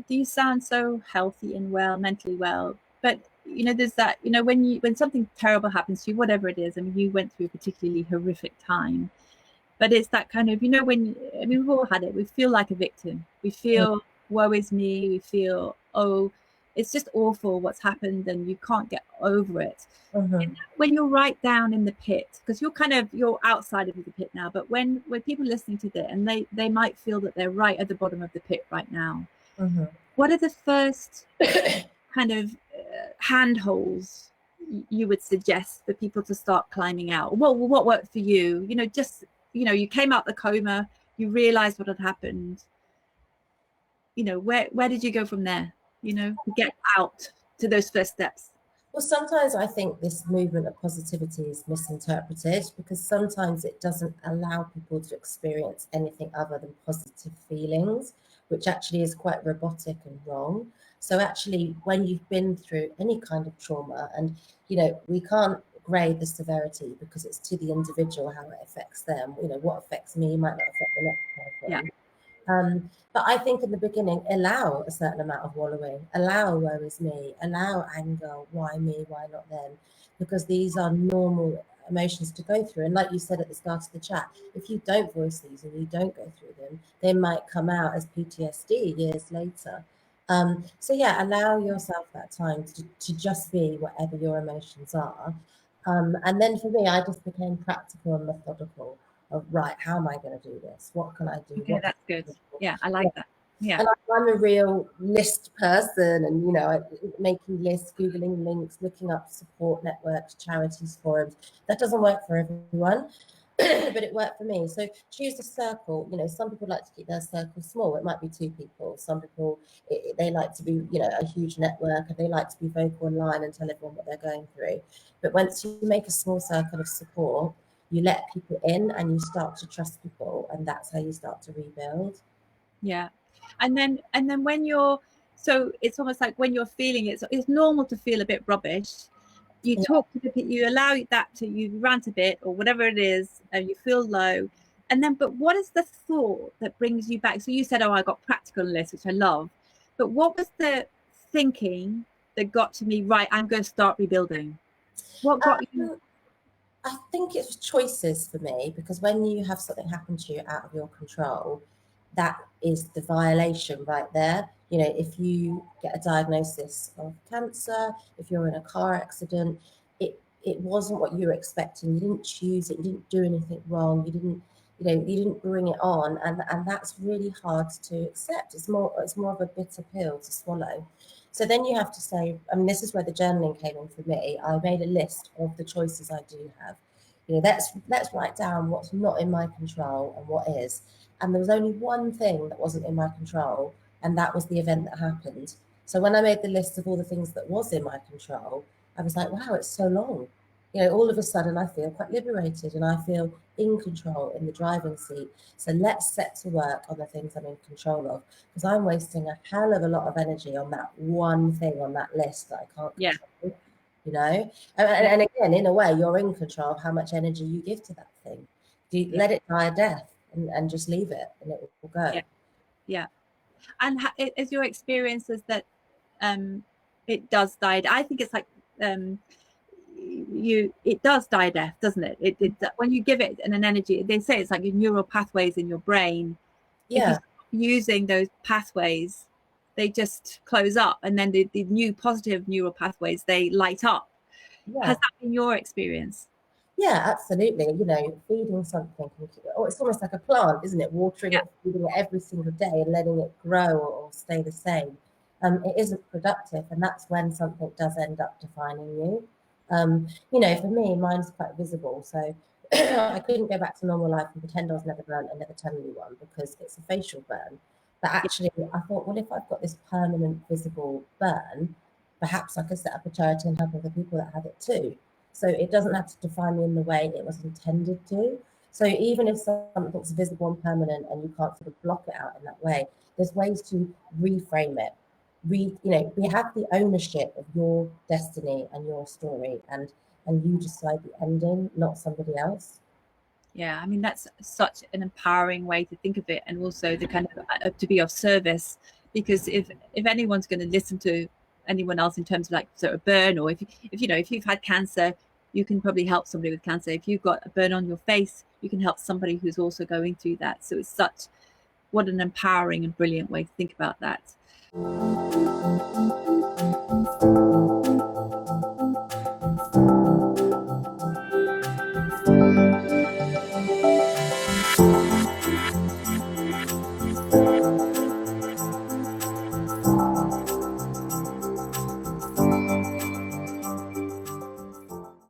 you sound so healthy and well, mentally well. But there's that, when something terrible happens to you, whatever it is. I mean, you went through a particularly horrific time, but it's that kind of, we've all had it. We feel like a victim. We feel, woe is me. We feel, oh, it's just awful what's happened, and you can't get over it. When you're right down in the pit, because you're outside of the pit now, but when people are listening to that, and they might feel that they're right at the bottom of the pit right now, what are the first kind of handholds you would suggest for people to start climbing out? What worked for you? You came out the coma, you realized what had happened. Where did you go from there? To get out to those first steps. Well, sometimes I think this movement of positivity is misinterpreted, because sometimes it doesn't allow people to experience anything other than positive feelings, which actually is quite robotic and wrong. So actually, when you've been through any kind of trauma, and we can't grade the severity because it's to the individual how it affects them. What affects me might not affect the next person. Yeah. But I think in the beginning, allow a certain amount of wallowing, allow woe is me, allow anger, why me, why not them? Because these are normal emotions to go through. And like you said at the start of the chat, if you don't voice these and you don't go through them, they might come out as PTSD years later. So yeah, allow yourself that time to just be whatever your emotions are. And then for me, I just became practical and methodical. Of right, how am I going to do this? What can I do? Okay, that's good. Yeah, I like that. Yeah. And I'm a real list person, and making lists, Googling links, looking up support networks, charities, forums. That doesn't work for everyone, but it worked for me. So choose a circle. Some people like to keep their circle small. It might be 2 people. Some people, they like to be, a huge network, and they like to be vocal online and tell everyone what they're going through. But once you make a small circle of support, you let people in and you start to trust people, and that's how you start to rebuild. Yeah. And then when so it's almost like when you're feeling it's normal to feel a bit rubbish. You talk to the people, you allow that to, you rant a bit or whatever it is, and you feel low. And then, but what is the thought that brings you back? So you said, oh, I got practical on this, which I love. But what was the thinking that got to me, right, I'm going to start rebuilding? What got you? I think it's choices for me, because when you have something happen to you out of your control, that is the violation right there. If you get a diagnosis of cancer, if you're in a car accident, it wasn't what you were expecting. You didn't choose it. You didn't do anything wrong. You didn't bring it on, and that's really hard to accept. It's more of a bitter pill to swallow. So then you have to say, this is where the journaling came in for me. I made a list of the choices I do have. Let's write down what's not in my control and what is. And there was only one thing that wasn't in my control, and that was the event that happened. So when I made the list of all the things that was in my control, I was like, wow, it's so long. All of a sudden I feel quite liberated, and I feel in control in the driving seat. So let's set to work on the things I'm in control of, because I'm wasting a hell of a lot of energy on that one thing on that list that I can't control. And again, in a way, you're in control of how much energy you give to that thing. You let it die a death and just leave it, and it will go. Yeah. And is your experience is that it does die? I think it's like it does die a death, doesn't it? It when you give it an energy, they say it's like your neural pathways in your brain. If you stop using those pathways, they just close up, and then the new positive neural pathways, they light up. Has that been your experience? Yeah, absolutely. Feeding something, it's almost like a plant, isn't it? Watering it, feeding it every single day and letting it grow or stay the same. It isn't productive, and that's when something does end up defining you. For me, mine's quite visible. So I couldn't go back to normal life and pretend I was never burnt and never tell anyone, because it's a facial burn. But actually, I thought, well, if I've got this permanent visible burn, perhaps I could set up a charity and help other people that have it too. So it doesn't have to define me in the way it was intended to. So even if something's visible and permanent and you can't sort of block it out in that way, there's ways to reframe it. We have the ownership of your destiny and your story, and you decide the ending, not somebody else. Yeah, that's such an empowering way to think of it, and also the kind of to be of service, because if anyone's going to listen to anyone else in terms of like sort of burn, or if you know, if you've had cancer, you can probably help somebody with cancer. If you've got a burn on your face, you can help somebody who's also going through that. So it's such, what an empowering and brilliant way to think about that.